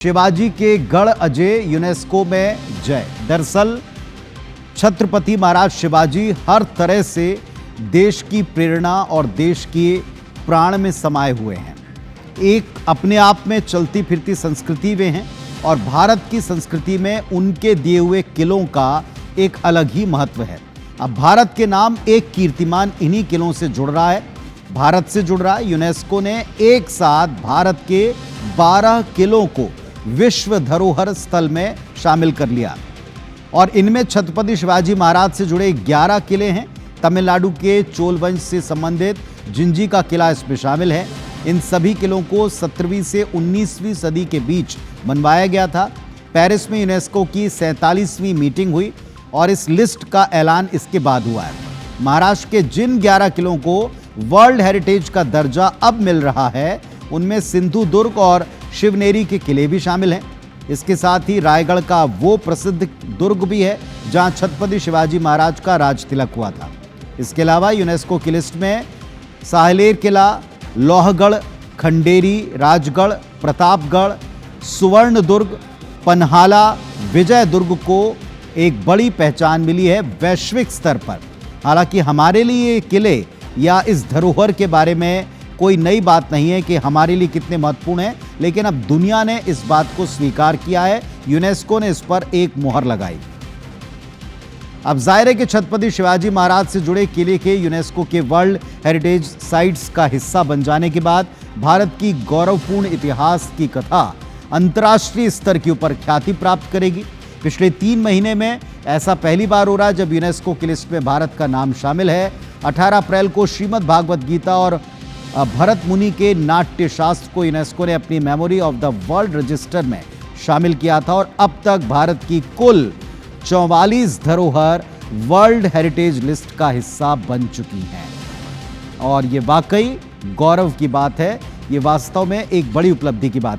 शिवाजी के गढ़ अजय यूनेस्को में जय। दरअसल छत्रपति महाराज शिवाजी हर तरह से देश की प्रेरणा और देश के प्राण में समाये हुए हैं। एक अपने आप में चलती फिरती संस्कृति वे हैं और भारत की संस्कृति में उनके दिए हुए किलों का एक अलग ही महत्व है। अब भारत के नाम एक कीर्तिमान इन्हीं किलों से जुड़ रहा है, भारत से जुड़ रहा है। यूनेस्को ने एक साथ भारत के 12 किलों को विश्व धरोहर स्थल में शामिल कर लिया और इनमें छत्रपति शिवाजी महाराज से जुड़े 11 किले हैं। तमिलनाडु के चोल वंश से संबंधित जिंजी का किला इसमें शामिल है। इन सभी किलों को 17वीं से 19वीं सदी के बीच बनवाया गया था। पेरिस में यूनेस्को की 47वीं मीटिंग हुई और इस लिस्ट का ऐलान इसके बाद हुआ है। महाराष्ट्र के जिन 11 किलों को वर्ल्ड हेरिटेज का दर्जा अब मिल रहा है, उनमें सिंधु दुर्ग और शिवनेरी के किले भी शामिल हैं। इसके साथ ही रायगढ़ का वो प्रसिद्ध दुर्ग भी है जहां छत्रपति शिवाजी महाराज का राज तिलक हुआ था। इसके अलावा यूनेस्को की लिस्ट में साहलेर किला, लोहगढ़, खंडेरी, राजगढ़, प्रतापगढ़, सुवर्ण दुर्ग, पन्हाला, विजय दुर्ग को एक बड़ी पहचान मिली है वैश्विक स्तर पर। हालांकि हमारे लिए ये किले या इस धरोहर के बारे में कोई नई बात नहीं है कि हमारे लिए कितने महत्वपूर्ण हैं, लेकिन अब दुनिया ने इस बात को स्वीकार किया है। यूनेस्को ने इस पर एक मुहर लगाई। अब जाहिर है कि छत्रपति शिवाजी महाराज से जुड़े किले के यूनेस्को के वर्ल्ड हेरिटेज साइट्स का हिस्सा बन जाने के बाद भारत की गौरवपूर्ण इतिहास की कथा अंतर्राष्ट्रीय स्तर के ऊपर ख्याति प्राप्त करेगी। पिछले 3 महीने में ऐसा पहली बार हो रहा है जब यूनेस्को की लिस्ट में भारत का नाम शामिल है। 18 अप्रैल को श्रीमद् भागवत गीता और भरत मुनि के नाट्य शास्त्र को यूनेस्को ने अपनी memory of the world register में शामिल किया था और अब तक भारत की कुल 44 धरोहर वर्ल्ड हेरिटेज लिस्ट का हिस्सा बन चुकी हैं और ये वाकई गौरव की बात है। ये वास्तव में एक बड़ी उपलब्धि की बात है।